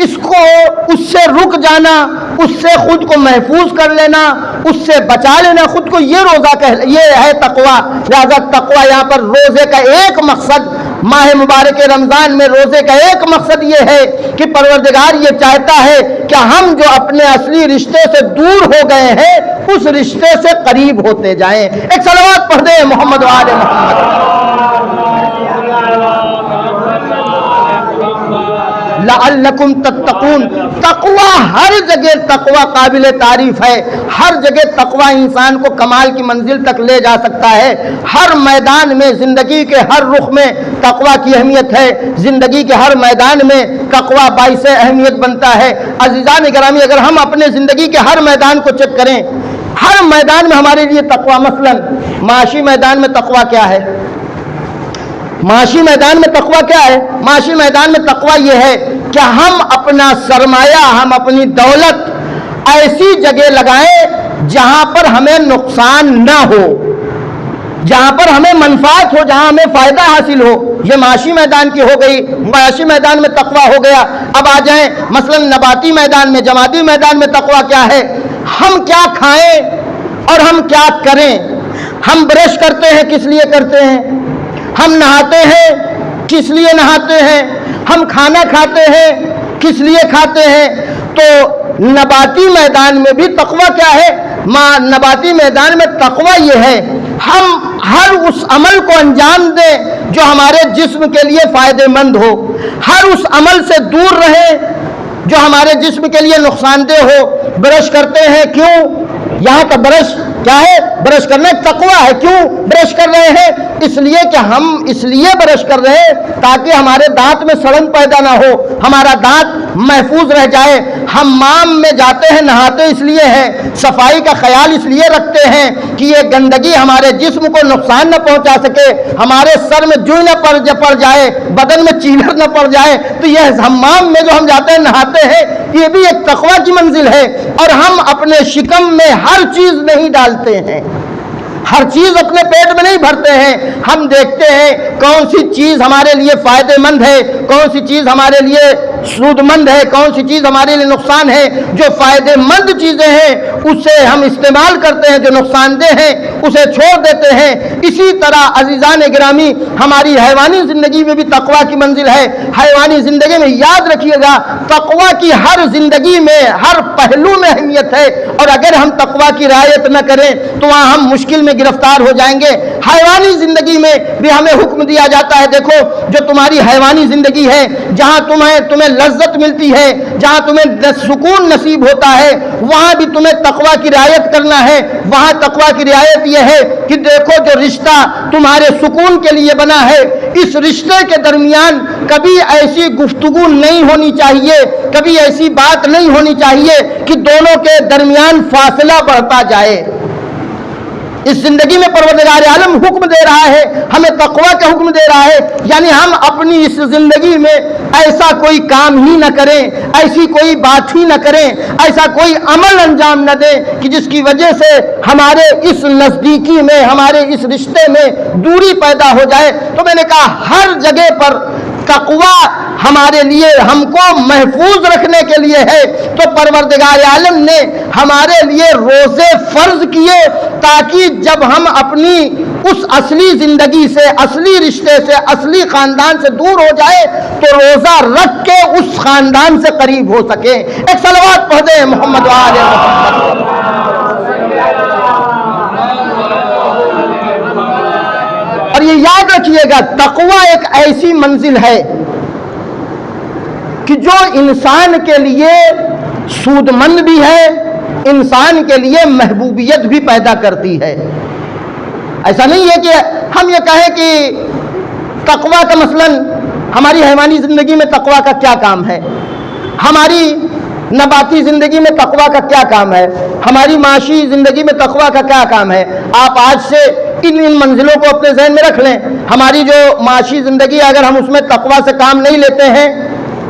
اس سے رک جانا، اس سے خود کو محفوظ کر لینا، اس سے بچا لینا خود کو، یہ ہے تقویٰ۔ لہذا تقویٰ یہاں پر روزے کا ایک مقصد، ماہ مبارک رمضان میں روزے کا ایک مقصد یہ ہے کہ پروردگار یہ چاہتا ہے کہ ہم جو اپنے اصلی رشتے سے دور ہو گئے ہیں، اس رشتے سے قریب ہوتے جائیں۔ ایک صلوات پڑھ دیں محمد وعلی محمد۔ لعلکم تتقون، تقویٰ ہر جگہ تقویٰ قابل تعریف ہے، ہر جگہ تقویٰ انسان کو کمال کی منزل تک لے جا سکتا ہے۔ ہر میدان میں، زندگی کے ہر رخ میں تقویٰ کی اہمیت ہے، زندگی کے ہر میدان میں تقویٰ باعث اہمیت بنتا ہے۔ عزیزان گرامی، اگر ہم اپنے زندگی کے ہر میدان کو چیک کریں، ہر میدان میں ہمارے لیے تقویٰ، مثلا معاشی میدان میں تقویٰ کیا ہے؟ معاشی میدان میں تقویٰ کیا ہے؟ معاشی میدان میں تقویٰ یہ ہے کہ ہم اپنا سرمایہ، ہم اپنی دولت ایسی جگہ لگائیں جہاں پر ہمیں نقصان نہ ہو، جہاں پر ہمیں منفعت ہو، جہاں ہمیں فائدہ حاصل ہو. یہ معاشی میدان کی ہو گئی. معاشی میدان میں تقویٰ ہو گیا. اب آ جائیں مثلا نباتی میدان میں، جمادی میدان میں تقویٰ کیا ہے؟ ہم کیا کھائیں اور ہم کیا کریں. ہم برش کرتے ہیں کس لیے کرتے ہیں؟ ہم نہاتے ہیں کس لیے نہاتے ہیں؟ ہم کھانا کھاتے ہیں کس لیے کھاتے ہیں؟ تو نباتی میدان میں بھی تقویٰ کیا ہے؟ نباتی میدان میں تقویٰ یہ ہے ہم ہر اس عمل کو انجام دیں جو ہمارے جسم کے لیے فائدہ مند ہو، ہر اس عمل سے دور رہیں جو ہمارے جسم کے لیے نقصان دہ ہو. برش کرتے ہیں کیوں؟ یہاں کا برش کیا ہے؟ برش کرنا تقویٰ ہے. کیوں برش کر رہے ہیں؟ اس لیے کہ ہم اس لیے برش کر رہے ہیں تاکہ ہمارے دانت میں سڑن پیدا نہ ہو، ہمارا دانت محفوظ رہ جائے. حمام میں جاتے ہیں نہاتے اس لیے ہیں، صفائی کا خیال اس لیے رکھتے ہیں کہ یہ گندگی ہمارے جسم کو نقصان نہ پہنچا سکے، ہمارے سر میں جوئی نہ پڑ جائے، بدن میں چیلر نہ پڑ جائے. تو یہ حمام میں جو ہم جاتے ہیں نہاتے ہیں یہ بھی ایک تقویٰ کی منزل ہے. اور ہم اپنے شکم میں ہر چیز نہیں ڈالتے ہیں، ہر چیز اپنے پیٹ میں نہیں بھرتے ہیں. ہم دیکھتے ہیں کون سی چیز ہمارے لیے فائدہ مند ہے، کون سی چیز ہمارے لیے سود مند ہے، کون سی چیز ہمارے لیے نقصان ہے. جو فائدہ مند چیزیں ہیں اسے ہم استعمال کرتے ہیں، جو نقصان دہ ہیں اسے چھوڑ دیتے ہیں. اسی طرح عزیزان گرامی ہماری حیوانی زندگی میں بھی تقویٰ کی منزل ہے. حیوانی زندگی میں یاد رکھیے گا تقویٰ کی ہر زندگی میں ہر پہلو میں اہمیت ہے، اور اگر ہم تقویٰ کی رعایت نہ کریں تو وہاں ہم مشکل میں گرفتار ہو جائیں گے. حیوانی زندگی میں بھی ہمیں حکم دیا جاتا ہے، دیکھو جو تمہاری حیوانی زندگی ہے، جہاں تمہیں لذت ملتی ہے، جہاں تمہیں سکون نصیب ہوتا ہے، وہاں بھی تمہیں تقویٰ کی رعایت کرنا ہے. وہاں تقویٰ کی رعایت یہ ہے کہ دیکھو جو رشتہ تمہارے سکون کے لیے بنا ہے، اس رشتے کے درمیان کبھی ایسی گفتگو نہیں ہونی چاہیے، کبھی ایسی بات نہیں ہونی چاہیے کہ دونوں کے درمیان فاصلہ بڑھتا جائے. اس زندگی میں پروردگار عالم حکم دے رہا ہے، ہمیں تقویٰ کا حکم دے رہا ہے. یعنی ہم اپنی اس زندگی میں ایسا کوئی کام ہی نہ کریں، ایسی کوئی بات ہی نہ کریں، ایسا کوئی عمل انجام نہ دیں کہ جس کی وجہ سے ہمارے اس نزدیکی میں، ہمارے اس رشتے میں دوری پیدا ہو جائے. تو میں نے کہا ہر جگہ پر تقویٰ ہمارے لیے، ہم کو محفوظ رکھنے کے لیے ہے. تو پروردگار عالم نے ہمارے لیے روزے فرض کیے تاکہ جب ہم اپنی اس اصلی زندگی سے، اصلی رشتے سے، اصلی خاندان سے دور ہو جائے تو روزہ رکھ کے اس خاندان سے قریب ہو سکیں. ایک صلوات پڑھ دیں محمد و آل محمد. اور یہ یاد رکھیے گا تقویٰ ایک ایسی منزل ہے کہ جو انسان کے لیے سود مند بھی ہے، انسان کے لیے محبوبیت بھی پیدا کرتی ہے. ایسا نہیں ہے کہ ہم یہ کہیں کہ تقویٰ کا مثلا ہماری حیوانی زندگی میں تقویٰ کا کیا کام ہے، ہماری نباتی زندگی میں تقویٰ کا کیا کام ہے، ہماری معاشی زندگی میں تقویٰ کا کیا کام ہے. آپ آج سے ان منزلوں کو اپنے ذہن میں رکھ لیں. ہماری جو معاشی زندگی ہے اگر ہم اس میں تقویٰ سے کام نہیں لیتے ہیں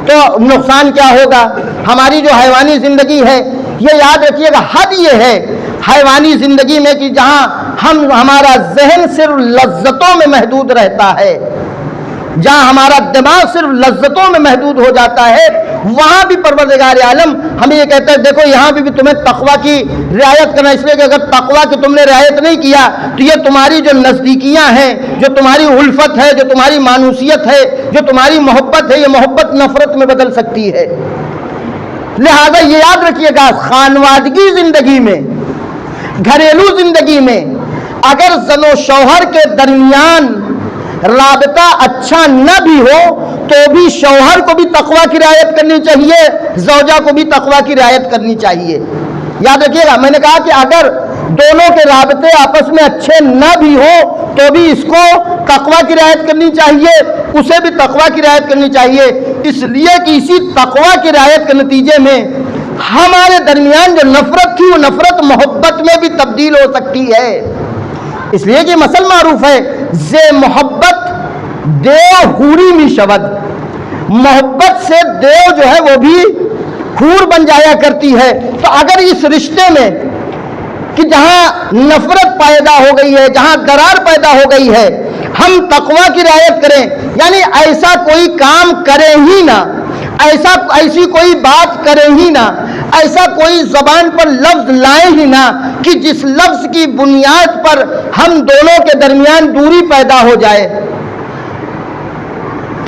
تو نقصان کیا ہوگا. ہماری جو حیوانی زندگی ہے یہ یاد رکھیے گا حد یہ ہے حیوانی زندگی میں کہ جہاں ہمارا ذہن صرف لذتوں میں محدود رہتا ہے، جہاں ہمارا دماغ صرف لذتوں میں محدود ہو جاتا ہے، وہاں بھی پروردگار عالم ہمیں یہ کہتا ہے دیکھو یہاں بھی تمہیں تقویٰ کی رعایت کرنا. اس لیے کہ اگر تقویٰ کی تم نے رعایت نہیں کیا تو یہ تمہاری جو نزدیکیاں ہیں، جو تمہاری الفت ہے، جو تمہاری مانوسیت ہے، جو تمہاری محبت ہے، یہ محبت نفرت میں بدل سکتی ہے. لہذا یہ یاد رکھیے گا خانوادگی زندگی میں، گھریلو زندگی میں اگر زن و شوہر کے درمیان رابطہ اچھا نہ بھی ہو تو بھی شوہر کو بھی تقویٰ کی رعایت کرنی چاہیے، زوجہ کو بھی تقویٰ کی رعایت کرنی چاہیے. یاد رکھیے گا میں نے کہا کہ اگر دونوں کے رابطے آپس میں اچھے نہ بھی ہو تو بھی اس کو تقویٰ کی رعایت کرنی چاہیے، اسے بھی تقویٰ کی رعایت کرنی چاہیے. اس لیے کہ اسی تقویٰ کی رعایت کے نتیجے میں ہمارے درمیان جو نفرت تھی وہ نفرت محبت میں بھی تبدیل ہو سکتی ہے. اس لیے کہ مسئلہ معروف ہے زے محبت دیو حوری می شود، محبت سے دیو جو ہے وہ بھی حور بن جایا کرتی ہے۔ تو اگر اس رشتے میں کہ جہاں نفرت پیدا ہو گئی ہے، جہاں درار پیدا ہو گئی ہے، ہم تقوی کی رعایت کریں، یعنی ایسا کوئی کام کریں ہی نہ، ایسی کوئی بات کریں ہی نہ، ایسا کوئی زبان پر لفظ لائیں ہی نہ کہ جس لفظ کی بنیاد پر ہم دونوں کے درمیان دوری پیدا ہو جائے،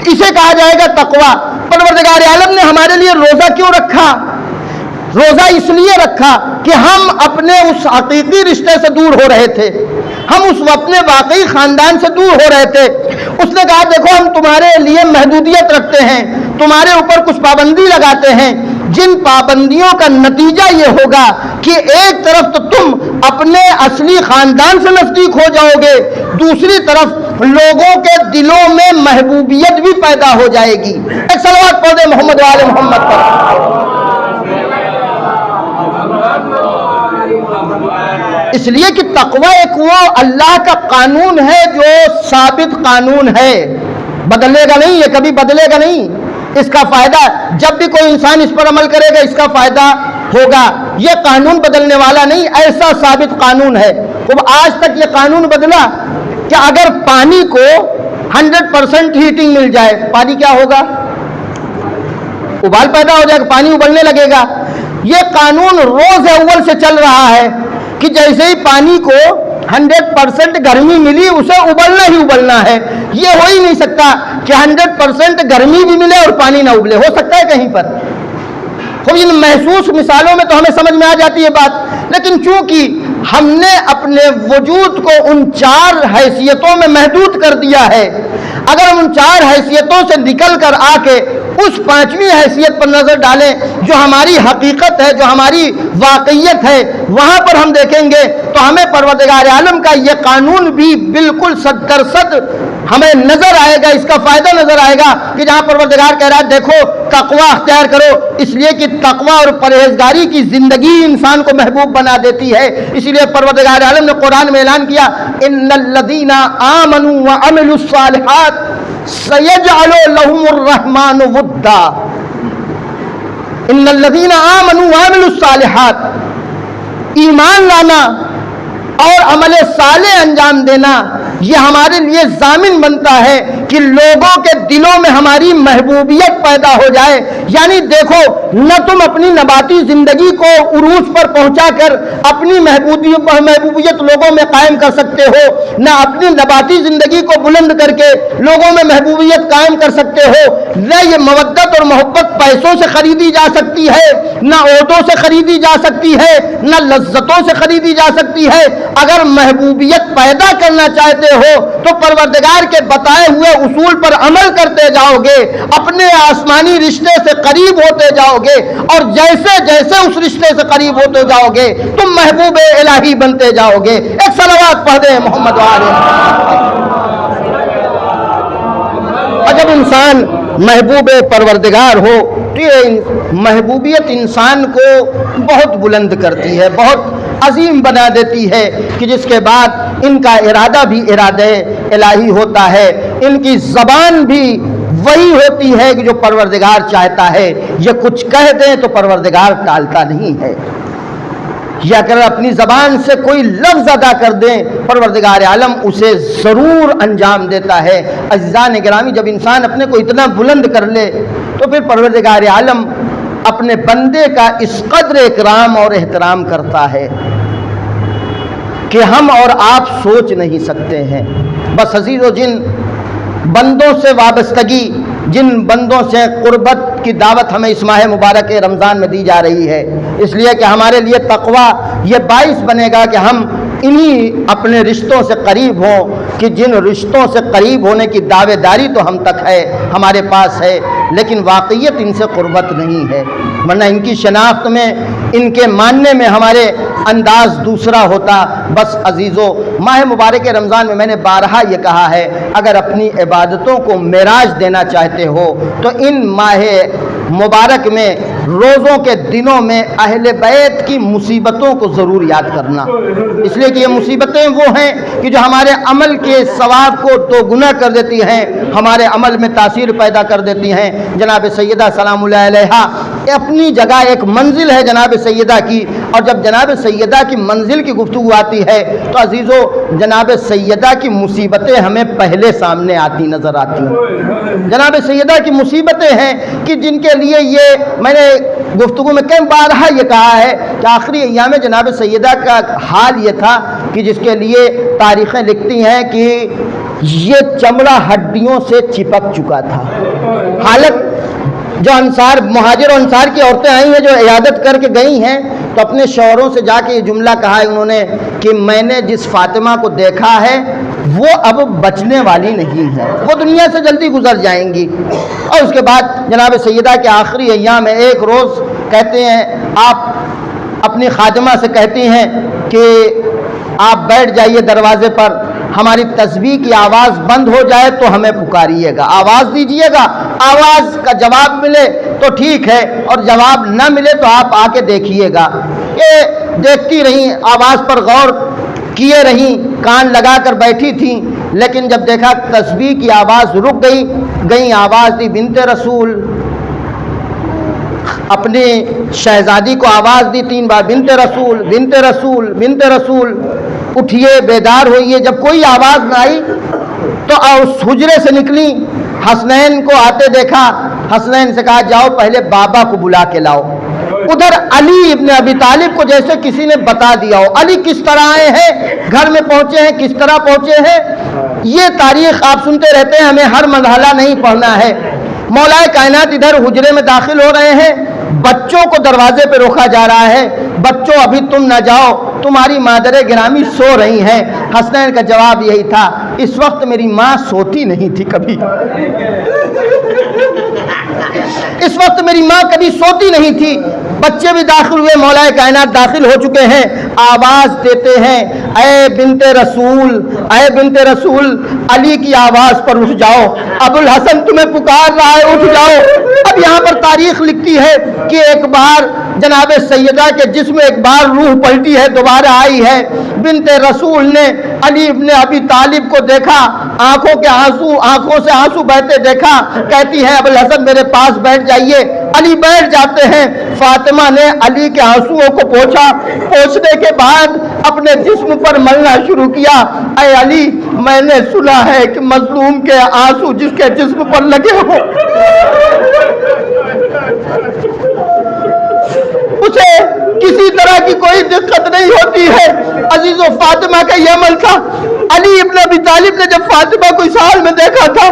اسے کہا جائے گا تقوی۔ پروردگار عالم نے ہمارے لیے روزہ کیوں رکھا؟ روزہ اس لیے رکھا کہ ہم اپنے اس حقیقی رشتے سے دور ہو رہے تھے، ہم اس اپنے واقعی خاندان سے دور ہو رہے تھے۔ اس نے کہا دیکھو ہم تمہارے لیے محدودیت رکھتے ہیں، تمہارے اوپر کچھ پابندی لگاتے ہیں، جن پابندیوں کا نتیجہ یہ ہوگا کہ ایک طرف تو تم اپنے اصلی خاندان سے نزدیک ہو جاؤ گے، دوسری طرف لوگوں کے دلوں میں محبوبیت بھی پیدا ہو جائے گی۔ ایک صلوات پڑھ دیں محمد وآل محمد پر۔ اس لیے کہ تقوی ایک وہ اللہ کا قانون ہے جو ثابت قانون ہے، بدلے گا نہیں، یہ کبھی بدلے گا نہیں۔ اس کا فائدہ جب بھی کوئی انسان اس پر عمل کرے گا اس کا فائدہ ہوگا، یہ قانون بدلنے والا نہیں، ایسا ثابت قانون ہے۔ اب آج تک یہ قانون بدلا کہ اگر پانی کو 100% ہیٹنگ مل جائے، پانی کیا ہوگا؟ ابال پیدا ہو جائے گا، پانی ابلنے لگے گا۔ یہ قانون روز اول سے چل رہا ہے کہ جیسے ہی پانی کو 100% گرمی ملی اسے ابلنا ہی ابلنا ہے۔ یہ ہو ہی نہیں سکتا کہ 100% گرمی بھی ملے اور پانی نہ ابلے، ہو سکتا ہے کہیں پر؟ خب ان محسوس مثالوں میں تو ہمیں سمجھ میں آ جاتی ہے بات، لیکن چونکہ ہم نے اپنے وجود کو ان 4 حیثیتوں میں محدود کر دیا ہے، اگر ہم ان 4 حیثیتوں سے نکل کر آ کے اس 5ویں حیثیت پر نظر ڈالیں جو ہماری حقیقت ہے، جو ہماری واقعیت ہے، وہاں پر ہم دیکھیں گے تو ہمیں پروردگار عالم کا یہ قانون بھی بالکل 100% ہمیں نظر آئے گا، اس کا فائدہ نظر آئے گا کہ جہاں پروردگار کہہ رہا ہے دیکھو تقوی اختیار کرو، اس لیے کہ تقوی اور پرہیزگاری کی زندگی انسان کو محبوب بنا دیتی ہے۔ اسی لیے پروردگار عالم نے قرآن میں اعلان کیا ان الذین آمنوا وعملوا الصالحات سیجعل لهم الرحمن ودا۔ ان الذین آمنوا وعملوا الصالحات، ایمان لانا اور عمل صالح انجام دینا یہ ہمارے لیے ضامن بنتا ہے کہ لوگوں کے دلوں میں ہماری محبوبیت پیدا ہو جائے۔ یعنی دیکھو نہ تم اپنی نباتی زندگی کو عروج پر پہنچا کر اپنی محبوبیت لوگوں میں قائم کر سکتے ہو، نہ اپنی نباتی زندگی کو بلند کر کے لوگوں میں محبوبیت قائم کر سکتے ہو، نہ یہ مودت اور محبت پیسوں سے خریدی جا سکتی ہے، نہ عہدوں سے خریدی جا سکتی ہے، نہ لذتوں سے خریدی جا سکتی ہے۔ اگر محبوبیت پیدا کرنا چاہتے ہو تو پروردگار کے بتائے ہوئے اصول پر عمل کرتے جاؤ گے، اپنے آسمانی رشتے سے قریب ہوتے جاؤ گے، اور جیسے جیسے اس رشتے سے قریب ہوتے جاؤ گے تم محبوب الہی بنتے جاؤ گے۔ ایک صلوات پڑھ دیں محمد والے۔ اور جب انسان محبوب پروردگار ہو تو یہ محبوبیت انسان کو بہت بلند کرتی ہے، بہت عظیم بنا دیتی ہے کہ جس کے بعد ان کا ارادہ بھی ارادہ الہی ہوتا ہے، ان کی زبان بھی وہی ہوتی ہے کہ جو پروردگار چاہتا ہے۔ یہ کچھ کہہ دیں تو پروردگار ٹالتا نہیں ہے، یا اگر اپنی زبان سے کوئی لفظ ادا کر دیں پروردگار عالم اسے ضرور انجام دیتا ہے۔ عزیزان گرامی، جب انسان اپنے کو اتنا بلند کر لے تو پھر پروردگار عالم اپنے بندے کا اس قدر اکرام اور احترام کرتا ہے کہ ہم اور آپ سوچ نہیں سکتے ہیں۔ بس عزیز و جن بندوں سے وابستگی، جن بندوں سے قربت کی دعوت ہمیں اس ماہ مبارک رمضان میں دی جا رہی ہے، اس لیے کہ ہمارے لیے تقوی یہ باعث بنے گا کہ ہم انہی اپنے رشتوں سے قریب ہوں کہ جن رشتوں سے قریب ہونے کی دعوے داری تو ہم تک ہے، ہمارے پاس ہے، لیکن واقعیت ان سے قربت نہیں ہے، ورنہ ان کی شناخت میں، ان کے ماننے میں ہمارے انداز دوسرا ہوتا۔ بس عزیزو، ماہ مبارک رمضان میں نے بارہا یہ کہا ہے اگر اپنی عبادتوں کو معراج دینا چاہتے ہو تو ان ماہ مبارک میں روزوں کے دنوں میں اہل بیت کی مصیبتوں کو ضرور یاد کرنا، اس لیے کہ یہ مصیبتیں وہ ہیں کہ جو ہمارے عمل کے ثواب کو دو گنا کر دیتی ہیں، ہمارے عمل میں تاثیر پیدا کر دیتی ہیں۔ جناب سیدہ سلام اللہ علیہا اپنی جگہ ایک منزل ہے جناب سیدہ کی، اور جب جناب سیدہ کی منزل کی گفتگو آتی ہے تو عزیزو جناب سیدہ کی مصیبتیں ہمیں پہلے سامنے آتی نظر آتی ہیں۔ جناب سیدہ کی مصیبتیں ہیں کہ جن کے لیے یہ میں نے گفتگو میں کئی بارہا یہ کہا ہے کہ آخری ایام جناب سیدہ کا حال یہ تھا کہ جس کے لیے تاریخیں لکھتی ہیں کہ یہ چمڑا ہڈیوں سے چپک چکا تھا۔ حالت جو انصار مہاجر و انصار کی عورتیں آئی ہیں جو عیادت کر کے گئی ہیں تو اپنے شوہروں سے جا کے یہ جملہ کہا ہے انہوں نے کہ میں نے جس فاطمہ کو دیکھا ہے وہ اب بچنے والی نہیں ہے، وہ دنیا سے جلدی گزر جائیں گی۔ اور اس کے بعد جناب سیدہ کے آخری ایام میں ایک روز کہتے ہیں آپ اپنی خادمہ سے کہتی ہیں کہ آپ بیٹھ جائیے دروازے پر، ہماری تسبیح کی آواز بند ہو جائے تو ہمیں پکاریے گا، آواز دیجیے گا، آواز کا جواب ملے تو ٹھیک ہے اور جواب نہ ملے تو آپ آ کے دیکھیے گا۔ یہ دیکھتی رہیں، آواز پر غور کیے رہیں، کان لگا کر بیٹھی تھیں، لیکن جب دیکھا تسبیح کی آواز رک گئی آواز دی بنت رسول، اپنی شہزادی کو آواز دی 3 بار، بنت رسول بنت رسول بنت رسول، اٹھیے بیدار ہوئیے۔ جب کوئی آواز نہ آئی تو اس حجرے سے نکلی، حسنین کو آتے دیکھا، حسنین سے کہا جاؤ پہلے بابا کو بلا کے لاؤ۔ ادھر علی ابن ابی طالب کو جیسے کسی نے بتا دیا ہو علی کس طرح آئے ہیں، گھر میں پہنچے ہیں، کس طرح پہنچے ہیں۔ یہ تاریخ آپ سنتے رہتے ہیں، ہمیں ہر مرحلہ نہیں پڑھنا ہے۔ مولا کائنات ادھر حجرے میں داخل ہو رہے ہیں، بچوں کو دروازے پہ روکا جا رہا ہے، بچوں ابھی تم نہ جاؤ، تمہاری مادر گرامی سو رہی ہیں۔ حسنین کا جواب یہی تھا اس وقت میری ماں سوتی نہیں تھی کبھی، اس وقت میری ماں کبھی سوتی نہیں تھی۔ بچے بھی داخل ہوئے، مولا کائنات داخل ہو چکے ہیں، آواز دیتے ہیں اے بنت رسول، اے بنت رسول، علی کی آواز پر اٹھ جاؤ، ابو الحسن تمہیں پکار رہا ہے، اٹھ جاؤ۔ اب یہاں پر تاریخ لکھتی ہے کہ ایک بار جناب سیدہ کے جسم ایک بار روح پلٹی ہے، دوبارہ آئی ہے۔ بنت رسول نے علی ابن ابی طالب کو دیکھا، آنکھوں سے آنسو بہتے دیکھا، کہتی ہے ابو الحسن میرے پاس بیٹھ جائیے۔ علی بیٹھ جاتے ہیں، فاطمہ نے علی کے آنسوؤں کو پوچھنے کے بعد اپنے جسم پر ملنا شروع کیا۔ اے علی میں نے سنا ہے کہ مظلوم کے آنسو جس کے جسم پر لگے ہو اسے کسی طرح کی کوئی دقت نہیں ہوتی ہے۔ عزیز و فاطمہ کا یہ عمل تھا۔ علی ابن ابی طالب نے جب فاطمہ کو اس حال میں دیکھا تھا،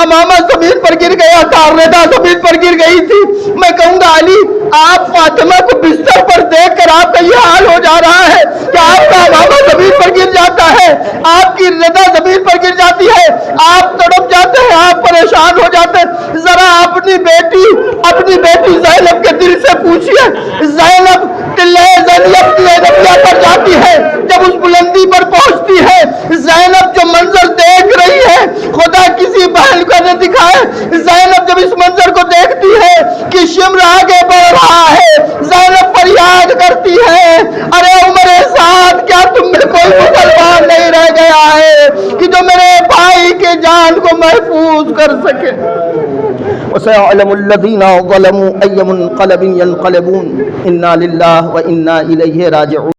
امامہ زمین پر گر گیا تھا، رضا زمین پر گر گئی تھی۔ میں کہوں گا علی آپ فاطمہ کو بستر پر دیکھ کر آپ کا یہ حال ہو جا رہا ہے کہ آپ کا امامہ زمین پر گر جاتا ہے، آپ کی رضا زمین پر گر جاتی ہے، آپ تڑپ جاتے ہیں، آپ پریشان ہو جاتے ہیں۔ ذرا اپنی بیٹی زینب کے دل سے پوچھئے، زینب قلعہ زینب کی ادبیہ پر جاتی ہے، جب اس بلندی پر پہنچتی ہے، زینب جو منظر دیکھ رہی ہے خدا کسی بہن کو نہ دکھائے۔ زینب جب اس منظر کو دیکھتی ہے کہ شمر آگے بڑھ رہا ہے، زینب فریاد کرتی ہے ارے عمر سعد کیا تم میں کوئی مسلمان نہیں رہ گیا ہے کہ جو میرے بھائی کے جان کو محفوظ کر سکے۔ وَسَيَعْلَمُ الَّذِينَ ظَلَمُوا أَيَّ مُنقَلَبٍ يَنقَلِبُونَ إِنَّا لِلَّهِ وَإِنَّا إِلَيْهِ رَاجِعُونَ۔